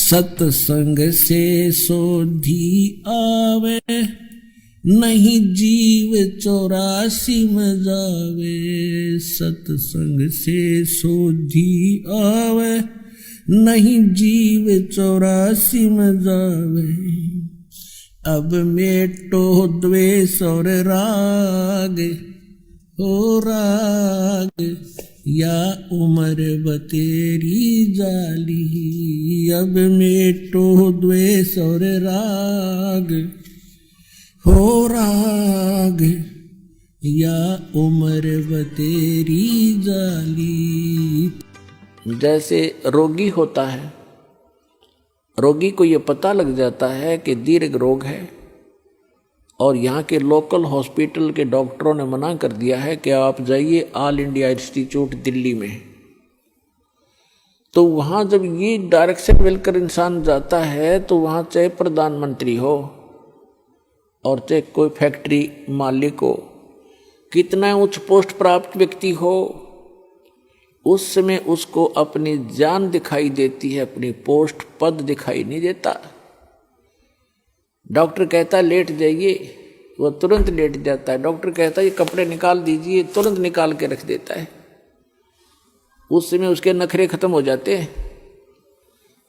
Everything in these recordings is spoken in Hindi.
सत्संग से सोधी आवे, नहीं जीव 84 में जावे। सत्संग से सोधी आवे, नहीं जीव 84 में जावे। अब मेटो द्वेष और राग, हो राग या उम्र बतेरी जाली। अब मेटो द्वेष और राग, हो राग या उम्र बतेरी जाली। जैसे रोगी होता है, रोगी को ये पता लग जाता है कि दीर्घ रोग है और यहाँ के लोकल हॉस्पिटल के डॉक्टरों ने मना कर दिया है कि आप जाइए ऑल इंडिया इंस्टीट्यूट दिल्ली में। तो वहाँ जब ये डायरेक्शन मिलकर इंसान जाता है तो वहाँ चाहे प्रधानमंत्री हो और चाहे कोई फैक्ट्री मालिक हो, कितना उच्च पोस्ट प्राप्त व्यक्ति हो, उस समय उसको अपनी जान दिखाई देती है, अपनी पोस्ट पद दिखाई नहीं देता। डॉक्टर कहता है लेट जाइए, वो तुरंत लेट जाता है। डॉक्टर कहता है ये कपड़े निकाल दीजिए, तुरंत निकाल के रख देता है। उस समय उसके नखरे खत्म हो जाते हैं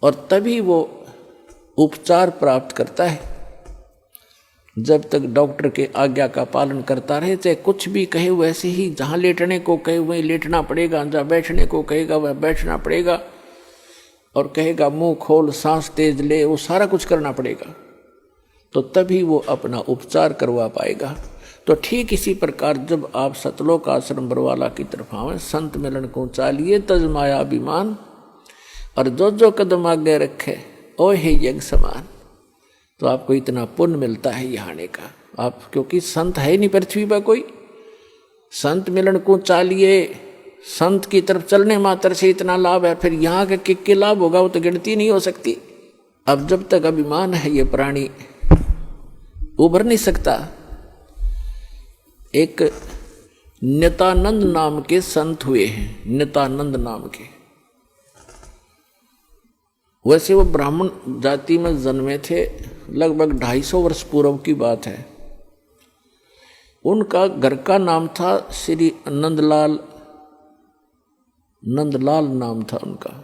और तभी वो उपचार प्राप्त करता है। जब तक डॉक्टर के आज्ञा का पालन करता रहे, चाहे कुछ भी कहे वैसे ही, जहाँ लेटने को कहे वहीं लेटना पड़ेगा, जहाँ बैठने को कहेगा वह बैठना पड़ेगा, और कहेगा मुंह खोल सांस तेज ले, वो सारा कुछ करना पड़ेगा। तो तभी वो अपना उपचार करवा पाएगा। तो ठीक इसी प्रकार जब आप सतलोक आश्रम बरवाला की तरफ आवे, संत मिलन को चालिए तज माया अभिमान, और जो जो कदम आगे रखे ओ हे यज्ञ समान। तो आपको इतना पुण्य मिलता है यहाँ आने का। आप क्योंकि संत है नहीं पृथ्वी पर कोई, संत मिलन को चालिए, संत की तरफ चलने मात्र से इतना लाभ है, फिर यहाँ के किक के लाभ होगा वो तो गिनती नहीं हो सकती। अब जब तक अभिमान है ये प्राणी उभर नहीं सकता। एक नित्यानंद नाम के संत हुए हैं, नित्यानंद नाम के। वैसे वो ब्राह्मण जाति में जन्मे थे, लगभग 250 वर्ष पूर्व की बात है। उनका घर का नाम था श्री नंदलाल, नंदलाल नाम था उनका।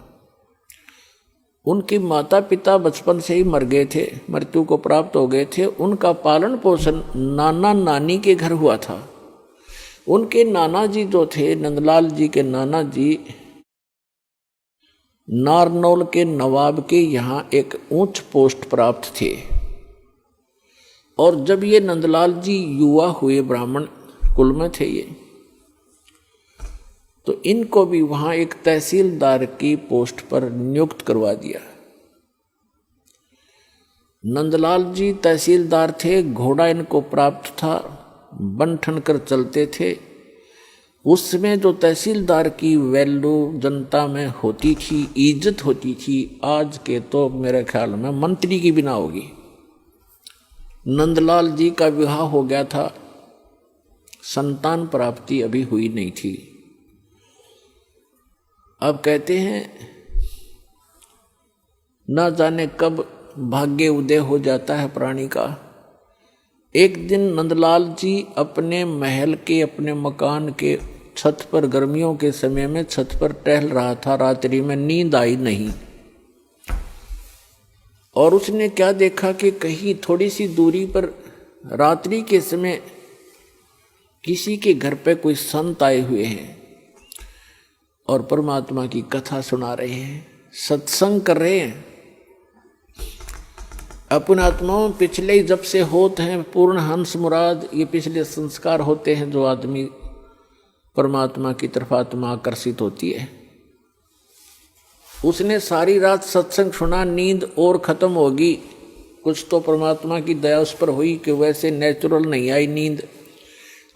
उनके माता पिता बचपन से ही मर गए थे, मृत्यु को प्राप्त हो गए थे। उनका पालन पोषण नाना नानी के घर हुआ था। उनके नाना जी जो थे, नंदलाल जी के नाना जी नारनौल के नवाब के यहाँ एक ऊंच पोस्ट प्राप्त थे। और जब ये नंदलाल जी युवा हुए, ब्राह्मण कुल में थे ये, तो इनको भी वहाँ एक तहसीलदार की पोस्ट पर नियुक्त करवा दिया। नंदलाल जी तहसीलदार थे, घोड़ा इनको प्राप्त था, बन ठन कर चलते थे। उस समय जो तहसीलदार की वैल्यू जनता में होती थी, इज्जत होती थी, आज के तो मेरे ख्याल में मंत्री की बिना होगी। नंदलाल जी का विवाह हो गया था, संतान प्राप्ति अभी हुई नहीं थी। अब कहते हैं ना जाने कब भाग्य उदय हो जाता है प्राणी का। एक दिन नंदलाल जी अपने महल के, अपने मकान के छत पर, गर्मियों के समय में छत पर टहल रहा था। रात्रि में नींद आई नहीं और उसने क्या देखा कि कहीं थोड़ी सी दूरी पर रात्रि के समय किसी के घर पे कोई संत आए हुए हैं और परमात्मा की कथा सुना रहे हैं, सत्संग कर रहे हैं। अपन आत्माओं पिछले जब से होते हैं पूर्ण हंस मुराद, ये पिछले संस्कार होते हैं जो आदमी परमात्मा की तरफ आत्मा आकर्षित होती है। उसने सारी रात सत्संग सुना, नींद और खत्म होगी। कुछ तो परमात्मा की दया उस पर हुई कि वैसे नेचुरल नहीं आई नींद,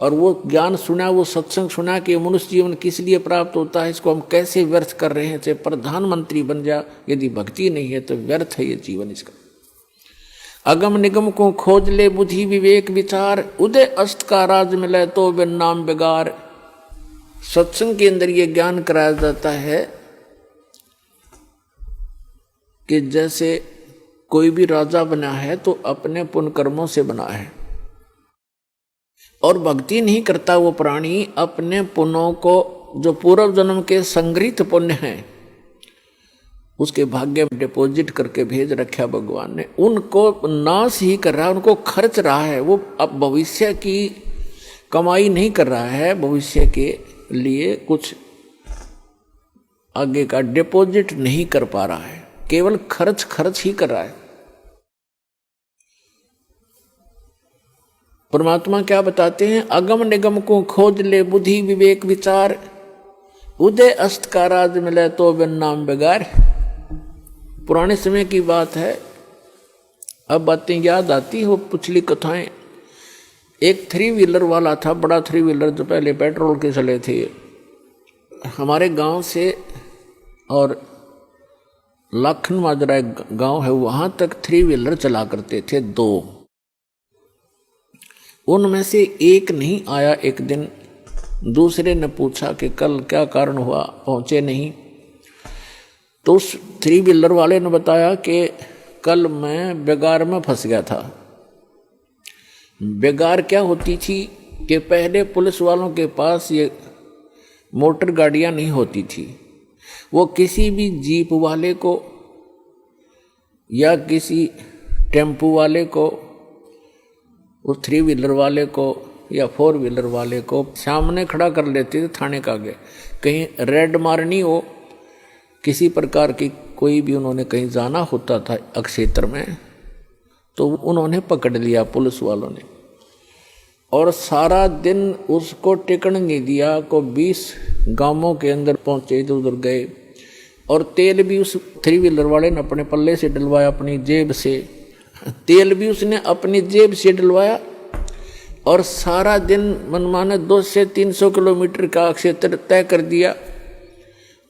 और वो ज्ञान सुना, वो सत्संग सुना कि मनुष्य जीवन किस लिए प्राप्त होता है, इसको हम कैसे व्यर्थ कर रहे हैं। चाहे प्रधानमंत्री बन जा, यदि भक्ति नहीं है तो व्यर्थ है ये जीवन इसका। अगम निगम को खोज ले बुद्धि विवेक विचार, उदय अस्त का राज मिले तो बिन नाम बेगार। सत्संग के अंदर ये ज्ञान कराया जाता है कि जैसे कोई भी राजा बना है तो अपने पुण्य कर्मों से बना है, और भक्ति नहीं करता वो प्राणी अपने पुण्यों को, जो पूर्व जन्म के संग्रहित पुण्य हैं, उसके भाग्य में डिपॉजिट करके भेज रखा भगवान ने, उनको नाश ही कर रहा है, उनको खर्च रहा है। वो अब भविष्य की कमाई नहीं कर रहा है, भविष्य के लिए कुछ आगे का डिपॉजिट नहीं कर पा रहा है, केवल खर्च ही कर रहा है। परमात्मा क्या बताते हैं? अगम निगम को खोज ले बुद्धि विवेक विचार, उदय अस्त का राज मिले तो बिन नाम बेगार। पुराने समय की बात है, अब बातें याद आती हो, पिछली कथाएं। एक 3 व्हीलर वाला था, बड़ा 3 व्हीलर जो पहले पेट्रोल के चले थे, हमारे गांव से और लाखन माजरा एक गांव है, वहां तक 3 व्हीलर चला करते थे 2। उनमें से एक नहीं आया। एक दिन दूसरे ने पूछा कि कल क्या कारण हुआ, पहुंचे नहीं। तो उस 3 व्हीलर वाले ने बताया कि कल मैं बेगार में फंस गया था। बेगार क्या होती थी कि पहले पुलिस वालों के पास ये मोटर गाड़ियां नहीं होती थी, वो किसी भी जीप वाले को या किसी टेम्पू वाले को, उस 3 व्हीलर वाले को या 4 व्हीलर वाले को सामने खड़ा कर लेते थे थाने के आगे। कहीं रेड मारनी हो, किसी प्रकार की कोई भी उन्होंने कहीं जाना होता था अक्षेत्र में, तो उन्होंने पकड़ लिया पुलिस वालों ने, और सारा दिन उसको टिकन नहीं दिया। को 20 गांवों के अंदर पहुंचे, इधर उधर गए, और तेल भी उस 3 व्हीलर वाले ने अपने पल्ले से डलवाया, अपनी जेब से। तेल भी उसने अपनी जेब से डलवाया, और सारा दिन मनमाने 200 से 300 किलोमीटर का क्षेत्र तय कर दिया।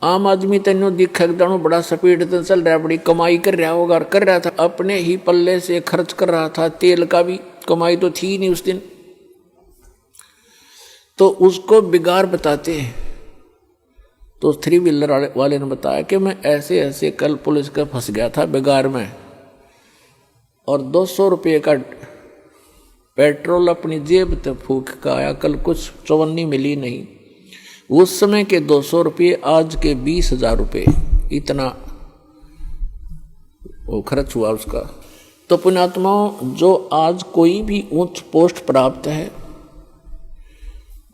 आम आदमी तेनो दिखा बड़ा स्पीड से चल रहा, बड़ी कमाई कर रहा होगा, कर रहा था, अपने ही पल्ले से खर्च कर रहा था, तेल का भी कमाई तो थी नहीं उस दिन। तो उसको बिगाड़ बताते हैं। तो 3 व्हीलर वाले ने बताया कि मैं ऐसे ऐसे कल पुलिस का फंस गया था बिगाड़ में, और 200 रुपये का पेट्रोल अपनी जेब तक फूक का आया, कल कुछ चवन्नी मिली नहीं। उस समय के 200 रुपये आज के 20,000 रुपये, इतना वो खर्च हुआ उसका। तो पुण्यात्माओं, जो आज कोई भी उच्च पोस्ट प्राप्त है,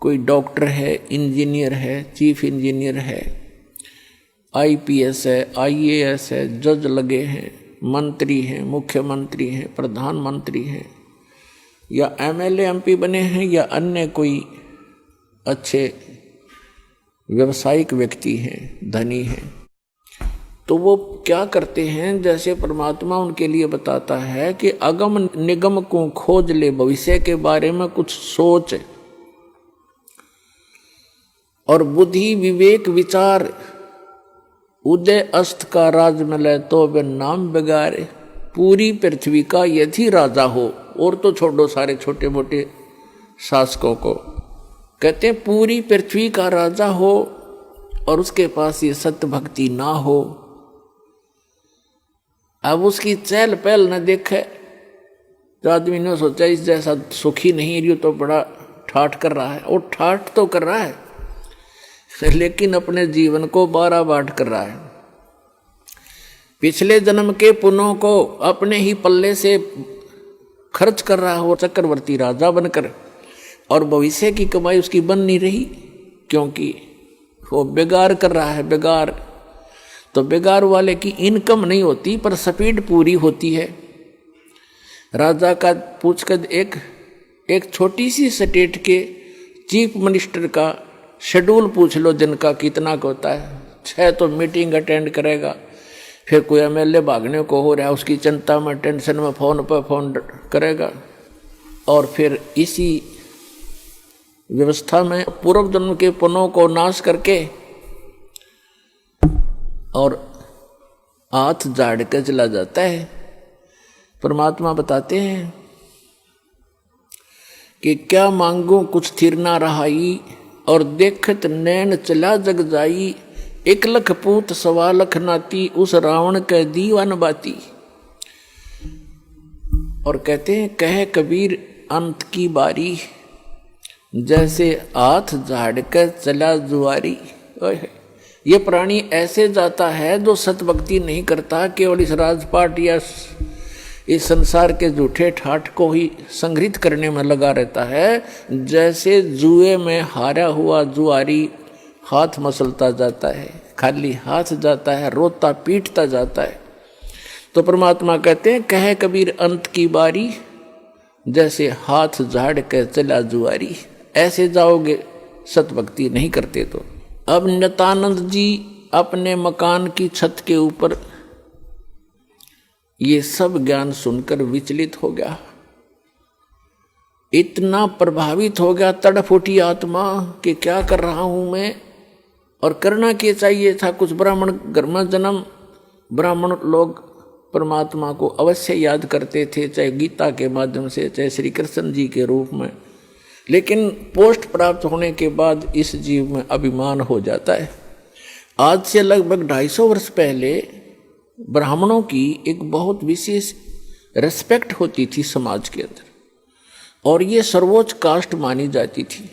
कोई डॉक्टर है, इंजीनियर है, चीफ इंजीनियर है, IPS है, IAS है, जज लगे हैं, मंत्री हैं, मुख्यमंत्री हैं, प्रधानमंत्री हैं, या MLA MP बने हैं, या अन्य कोई अच्छे व्यावसायिक व्यक्ति हैं, धनी हैं, तो वो क्या करते हैं? जैसे परमात्मा उनके लिए बताता है कि अगम निगम को खोज ले, भविष्य के बारे में कुछ सोच, और बुद्धि विवेक विचार, उदय अस्त का राज मिले तो बिन नाम बेगारे। पूरी पृथ्वी का यदि राजा हो, और तो छोड़ो सारे छोटे मोटे शासकों को, कहते हैं पूरी पृथ्वी का राजा हो और उसके पास ये सत्य भक्ति ना हो, अब उसकी चहल पहल न देखे, तो आदमी ने सोचा इस जैसा सुखी नहीं रही, तो बड़ा ठाठ कर रहा है। और ठाठ तो कर रहा है, लेकिन अपने जीवन को 12 बाट कर रहा है। पिछले जन्म के पुण्यों को अपने ही पल्ले से खर्च कर रहा हो चक्रवर्ती राजा बनकर, और भविष्य की कमाई उसकी बन नहीं रही, क्योंकि वो बेगार कर रहा है। बेगार तो बेगार वाले की इनकम नहीं होती, पर स्पीड पूरी होती है। राजा का पूछकर एक छोटी सी स्टेट के चीफ मिनिस्टर का शेड्यूल पूछ लो, दिन का कितना का होता है। 6 तो मीटिंग अटेंड करेगा, फिर कोई MLA भागने को हो रहा है, उसकी चिंता में, टेंशन में फोन पर फोन करेगा, और फिर इसी व्यवस्था में पूर्व जन्म के पुण्यों को नाश करके और हाथ झाड़ के चला जाता है। परमात्मा बताते हैं कि क्या मांगू कुछ थिर ना रहाई, और देखत नैन चला जग जाई, एक लख पूत सवा लख नाती, उस रावण के दीवान बाती। और कहते हैं कह कबीर अंत की बारी, जैसे हाथ झाड़ कर चला जुआरी। ये प्राणी ऐसे जाता है जो सतभक्ति नहीं करता, केवल इस राजपाट या इस संसार के झूठे ठाठ को ही संग्रहित करने में लगा रहता है। जैसे जुए में हारा हुआ जुआरी हाथ मसलता जाता है, खाली हाथ जाता है, रोता पीटता जाता है। तो परमात्मा कहते हैं कहे कबीर अंत की बारी, जैसे हाथ झाड़ के चला जुआरी। ऐसे जाओगे सतभक्ति नहीं करते तो। अब नित्यानंद जी अपने मकान की छत के ऊपर ये सब ज्ञान सुनकर विचलित हो गया, इतना प्रभावित हो गया, तड़फ उठी आत्मा कि क्या कर रहा हूं मैं, और करना क्या चाहिए था। कुछ ब्राह्मण घर में जन्म, ब्राह्मण लोग परमात्मा को अवश्य याद करते थे, चाहे गीता के माध्यम से, चाहे श्री कृष्ण जी के रूप में। लेकिन पोस्ट प्राप्त होने के बाद इस जीव में अभिमान हो जाता है। आज से लगभग 250 वर्ष पहले ब्राह्मणों की एक बहुत विशेष रेस्पेक्ट होती थी समाज के अंदर, और ये सर्वोच्च कास्ट मानी जाती थी।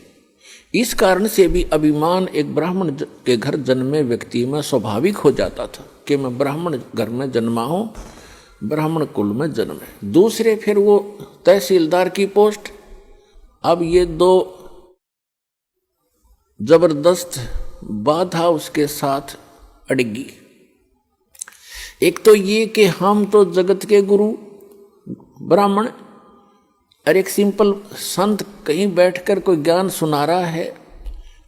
इस कारण से भी अभिमान एक ब्राह्मण के घर जन्मे व्यक्ति में स्वाभाविक हो जाता था कि मैं ब्राह्मण घर में जन्मा हूँ, ब्राह्मण कुल में जन्म है। दूसरे फिर वो तहसीलदार की पोस्ट। अब ये दो जबरदस्त बाधा उसके साथ अड़गी। एक तो ये कि हम तो जगत के गुरु ब्राह्मण, और एक सिंपल संत कहीं बैठकर कोई ज्ञान सुना रहा है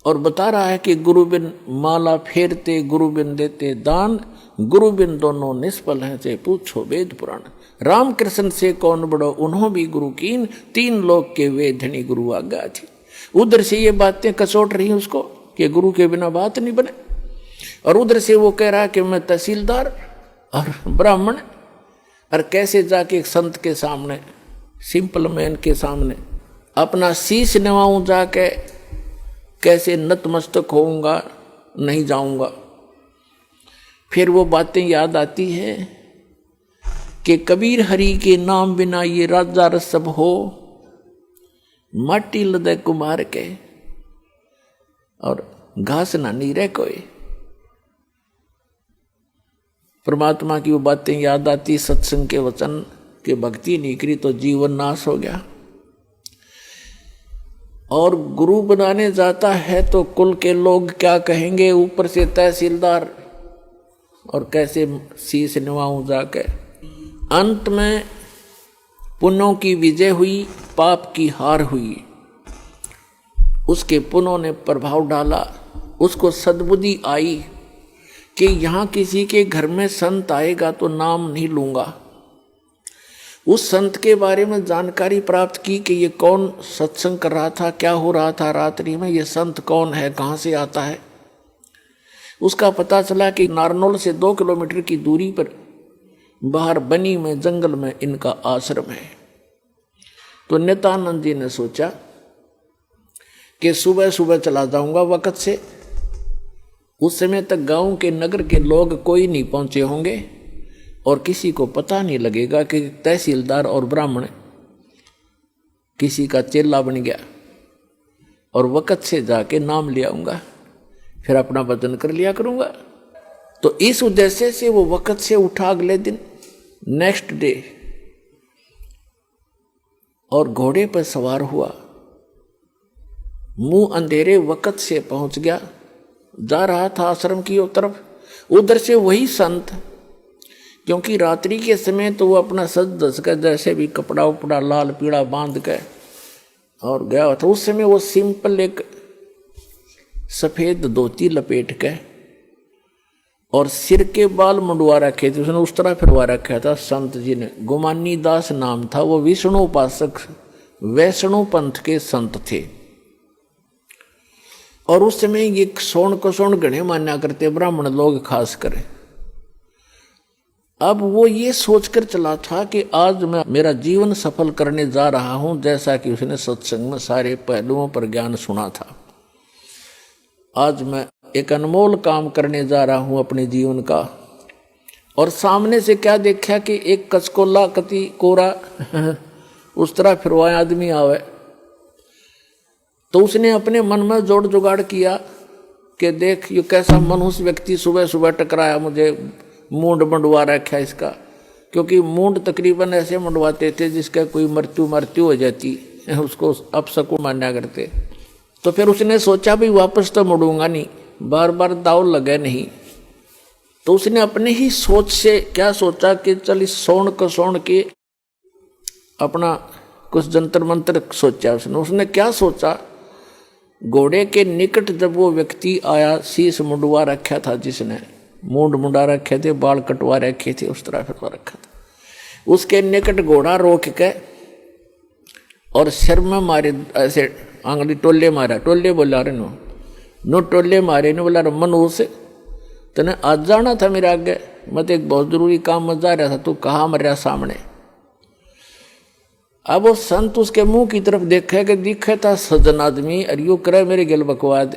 और बता रहा है कि गुरु बिन माला फेरते, गुरु बिन देते दान, गुरु बिन दोनों निष्फल हैं, चाहे पूछो वेद पुराण। राम कृष्ण से कौन बड़ो, उन्हों भी गुरु कीन, 3 लोग के वे धनी गुरु आज्ञा थी। उधर से ये बातें कसोट रही उसको कि गुरु के बिना बात नहीं बने, और उधर से वो कह रहा कि मैं तहसीलदार और ब्राह्मण, और कैसे जाके एक संत के सामने, सिंपल मैन के सामने अपना शीश नवाऊं, जाके कैसे नतमस्तक होऊंगा, नहीं जाऊंगा। फिर वो बातें याद आती है कि कबीर हरि के नाम बिना ये राजा रसब हो, माटी लदे कुमार के, और घास ना नीरे कोई। परमात्मा की वो बातें याद आती, सत्संग के वचन के भक्ति नहीं करी तो जीवन नाश हो गया। और गुरु बनाने जाता है तो कुल के लोग क्या कहेंगे, ऊपर से तहसीलदार, और कैसे शीश निभाऊं जाके। अंत में पुण्यों की विजय हुई, पाप की हार हुई। उसके पुण्यों ने प्रभाव डाला, उसको सद्बुद्धि आई कि यहाँ किसी के घर में संत आएगा तो नाम नहीं लूंगा। उस संत के बारे में जानकारी प्राप्त की कि ये कौन सत्संग कर रहा था, क्या हो रहा था रात्रि में, ये संत कौन है, कहाँ से आता है। उसका पता चला कि नारनौल से 2 किलोमीटर की दूरी पर बाहर बनी में जंगल में इनका आश्रम है। तो नित्यानंद जी ने सोचा कि सुबह सुबह चला जाऊंगा वक्त से, उस समय तक गांव के नगर के लोग कोई नहीं पहुंचे होंगे और किसी को पता नहीं लगेगा कि तहसीलदार और ब्राह्मण किसी का चेला बन गया, और वक्त से जाके नाम ले आऊंगा, फिर अपना वजन कर लिया करूंगा। तो इस उद्देश्य से वो वक्त से उठा अगले दिन, नेक्स्ट डे, और घोड़े पर सवार हुआ, मुंह अंधेरे वक्त से पहुंच गया, जा रहा था आश्रम की तरफ। उधर से वही संत, क्योंकि रात्रि के समय तो वो अपना सज धज कर जैसे भी कपड़ा उपड़ा लाल पीड़ा बांध के और गया था। उस समय वो सिंपल एक सफेद धोती लपेट के और सिर के बाल मुंडवा रखे थे, उसने उस तरह फिरवा रखा था संत जी ने। गुमानी दास नाम था, वो विष्णु उपासक वैष्णु पंथ के संत थे। और उस समय ये सोन को सोन गणे मान्या करते ब्राह्मण लोग खास कर। अब वो ये सोचकर चला था कि आज मैं मेरा जीवन सफल करने जा रहा हूं, जैसा कि उसने सत्संग में सारे पहलुओं पर ज्ञान सुना था। आज मैं एक अनमोल काम करने जा रहा हूं अपने जीवन का, और सामने से क्या देखा कि एक कचकोला कति कोरा उस तरह फिरवाए आदमी आवे, तो उसने अपने मन में जोड़ जुगाड़ किया कि देख ये कैसा मनुष्य व्यक्ति सुबह सुबह टकराया, मुझे मूंड मंडवा रखा इसका, क्योंकि मूंड तकरीबन ऐसे मंडवाते थे जिसका कोई मृत्यु हो जाती, उसको अपशकुन माना करते। तो फिर उसने सोचा भी वापस तो मुड़ूंगा नहीं, बार बार दाव लगे नहीं, तो उसने अपने ही सोच से क्या सोचा कि चल इस सोन के अपना कुछ जंतर मंत्र सोचा उसने क्या सोचा, घोड़े के निकट जब वो व्यक्ति आया, शीश मुंडवा रखा था, जिसने मूंड मुंडा रखे थे, बाल कटवा रखे थे, उस तरह फिरवा रखा था, उसके निकट घोड़ा रोक के और सिर में मारे, ऐसे आंगली टोले मारा, टोले बोला रे नो टोले मारे ने, बोला मनुष्य तने आज जाना था मेरे आगे, मैं तो एक बहुत जरूरी काम में जा रहा था, तू कहाँ मर रहा सामने। अब वो संत उसके मुंह की तरफ देखे कि दिखे था सज्जन आदमी, और यू करे मेरे गिल बकवाद,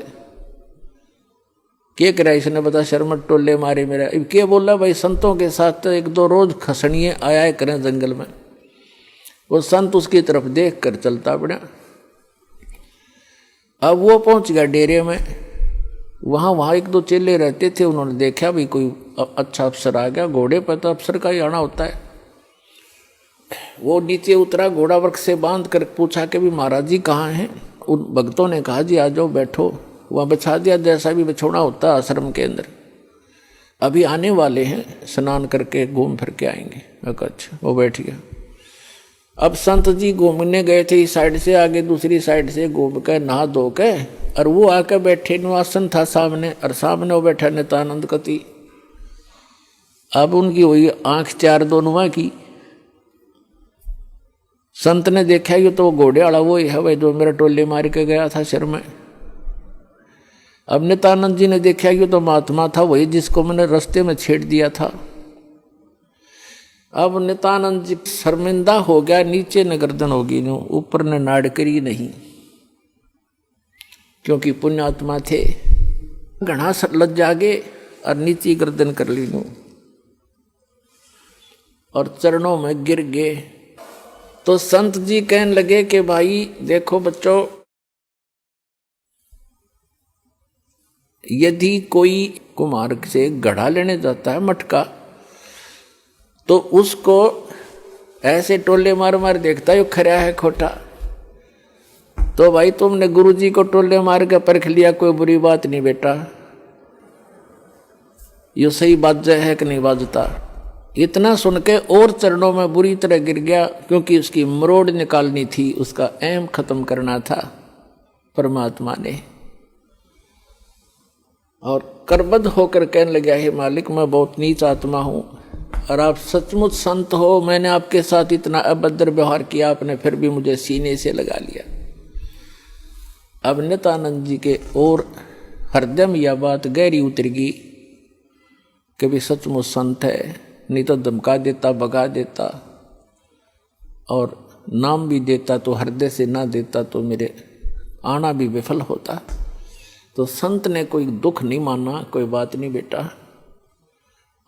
क्या करा इसने बता, शर्म टोले मारे मेरा, क्या बोला भाई, संतों के साथ एक दो रोज खसनिए आया करें जंगल में। वो संत उसकी तरफ देख कर चलता पड़ा। अब वो पहुंच गया डेरे में, वहाँ एक दो चेले रहते थे, उन्होंने देखा भी कोई अच्छा अफसर आ गया, घोड़े पर तो अफसर का ही आना होता है। वो नीचे उतरा, घोड़ा वृक्ष से बांध कर पूछा कि भी महाराज जी कहाँ हैं। उन भक्तों ने कहा जी आ जाओ बैठो, वहाँ बिछा दिया जैसा भी बिछोना होता है आश्रम के अंदर, अभी आने वाले हैं, स्नान करके घूम फिर के आएंगे। अच्छा, वो बैठ गया। अब संत जी घूमने गए थे, इस साइड से आगे दूसरी साइड से घूम कर नहा धो के, और वो आकर बैठे, निवासन था सामने, और सामने वो बैठा नित्यानंद कति। अब उनकी हुई आंख चार दोनों की। संत ने देखा ये तो घोड़े वाला वो ही है भाई जो मेरा टोले मार के गया था सिर में। अब नित्यानंद जी ने देखा ये तो महात्मा था वही जिसको मैंने रास्ते में छेड़ दिया था। अब नित्यानंद जी शर्मिंदा हो गया, नीचे न गर्दन होगी, ऊपर ने नाड़ करी नहीं, क्योंकि पुण्यात्मा थे। घना लज्जा गे और नीचे गर्दन कर ली नो, और चरणों में गिर गए। तो संत जी कहने लगे कि भाई देखो बच्चों, यदि कोई कुम्हार से घड़ा लेने जाता है मटका, तो उसको ऐसे टोले मार मार देखता है खरा है खोटा। तो भाई तुमने गुरुजी को टोले मार के परख लिया, कोई बुरी बात नहीं बेटा, ये सही बात है कि नहीं बाजता। इतना सुन के और चरणों में बुरी तरह गिर गया, क्योंकि उसकी मरोड़ निकालनी थी, उसका ऐम खत्म करना था परमात्मा ने। और करबद्ध होकर कहने लगा, हे मालिक मैं बहुत नीच आत्मा हूं, और आप सचमुच संत हो, मैंने आपके साथ इतना अभद्र व्यवहार किया, आपने फिर भी मुझे सीने से लगा लिया। अब नित्यानंद जी के और हृदय में यह बात गहरी उतर गई कि भी सचमुच संत है, नहीं तो धमका देता, भगा देता, और नाम भी देता तो हृदय से ना देता तो मेरे आना भी विफल होता। तो संत ने कोई दुख नहीं माना, कोई बात नहीं बेटा,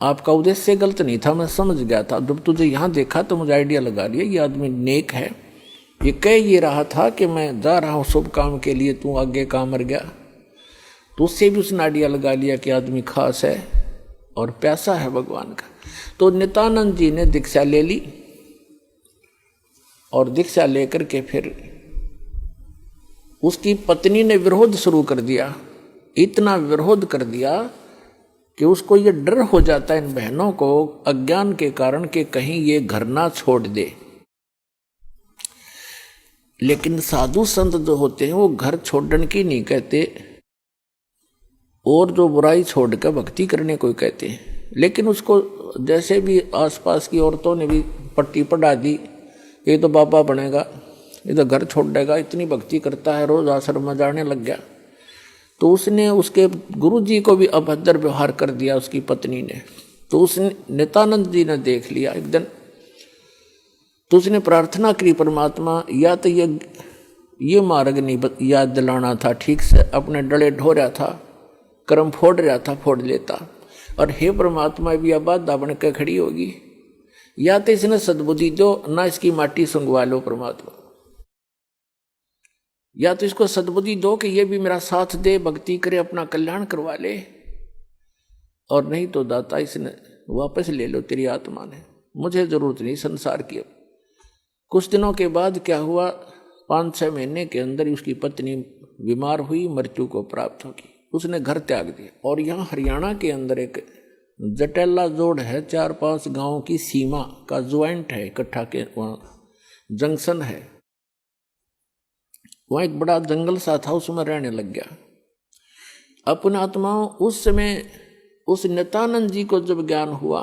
आपका उद्देश्य गलत नहीं था, मैं समझ गया था। जब तुझे यहाँ देखा तो मुझे आइडिया लगा लिया ये आदमी नेक है, ये कह ये रहा था कि मैं जा रहा हूँ शुभ काम के लिए, तू आगे कहाँ मर गया। तो उससे भी उसने आइडिया लगा लिया कि आदमी खास है और प्यासा है भगवान का। तो नित्यानंद जी ने दीक्षा ले ली, और दीक्षा लेकर के फिर उसकी पत्नी ने विरोध शुरू कर दिया। इतना विरोध कर दिया कि उसको ये डर हो जाता है इन बहनों को अज्ञान के कारण कि कहीं ये घर ना छोड़ दे। लेकिन साधु संत जो होते हैं वो घर छोड़ने की नहीं कहते, और जो बुराई छोड़कर भक्ति करने को कहते हैं। लेकिन उसको जैसे भी आसपास की औरतों ने भी पट्टी पढ़ा दी, ये तो बाबा बनेगा, ये तो घर छोड़ देगा, इतनी भक्ति करता है, रोज आश्रम में जाने लग गया। तो उसने उसके गुरुजी को भी अभद्र व्यवहार कर दिया उसकी पत्नी ने। तो उसने नित्यानंद जी ने देख लिया एक दिन, तो उसने प्रार्थना करी, परमात्मा या तो ये मार्ग नहीं याद दिलाना था ठीक से, अपने डले ढो रहा था कर्म फोड़ रहा था फोड़ लेता। और हे परमात्मा भी अब बाधा बन के खड़ी होगी, या तो इसने सद्बुद्धि दो ना इसकी माटी सुंगवा लो परमात्मा, या तो इसको सद्बुद्धि दो कि ये भी मेरा साथ दे, भक्ति करे, अपना कल्याण करवा ले, और नहीं तो दाता इसने वापस ले लो, तेरी आत्मा ने, मुझे जरूरत नहीं संसार की। कुछ दिनों के बाद क्या हुआ, 5-6 महीने के अंदर उसकी पत्नी बीमार हुई, मृत्यु को प्राप्त होगी, उसने घर त्याग दिया। और यहाँ हरियाणा के अंदर एक जटेला जोड़ है, 4-5 गांवों की सीमा का ज्वाइंट है, इकट्ठा के वहाँ जंक्शन है, वहाँ एक बड़ा जंगल सा था, उसमें रहने लग गया। अपने आत्माओं उस समय उस नित्यानंद जी को जब ज्ञान हुआ,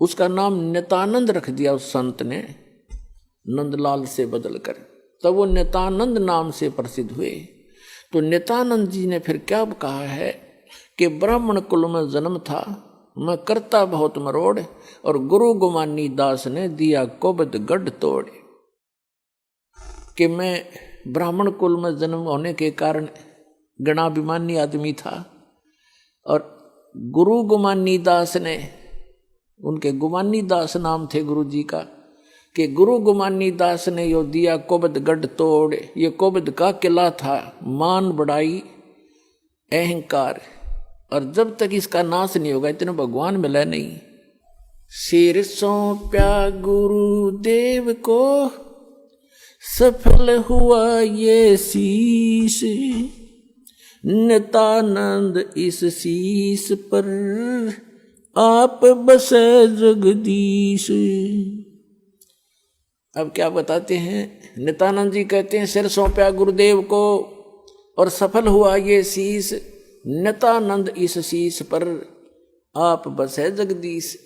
उसका नाम नित्यानंद रख दिया उस संत ने, नंदलाल से बदलकर, तब वो नित्यानंद नाम से प्रसिद्ध हुए। तो नित्यानंद जी ने फिर क्या कहा है कि ब्राह्मण कुल में जन्म था, मैं करता बहुत मरोड़, और गुरु गुमानी दास ने दिया कोबद गढ़ तोड़। कि मैं ब्राह्मण कुल में जन्म होने के कारण गणाभिमानी आदमी था, और गुरु गुमानी दास ने, उनके गुमानी दास नाम थे गुरु जी का, कि गुरु गुमानी दास ने यो दिया कोबद गढ़ तोड़। ये कोबद का किला था, मान बढ़ाई अहंकार, और जब तक इसका नाश नहीं होगा इतने भगवान मिला नहीं। सिर सौंप्या गुरुदेव को, सफल हुआ ये शीश, नित्यानंद इस शीश पर आप बसे जगदीश। अब क्या बताते हैं, नित्यानंद जी कहते हैं सिर सौंप्या गुरुदेव को और सफल हुआ ये शीश, नित्यानंद इस शीश पर आप बसे जगदीश।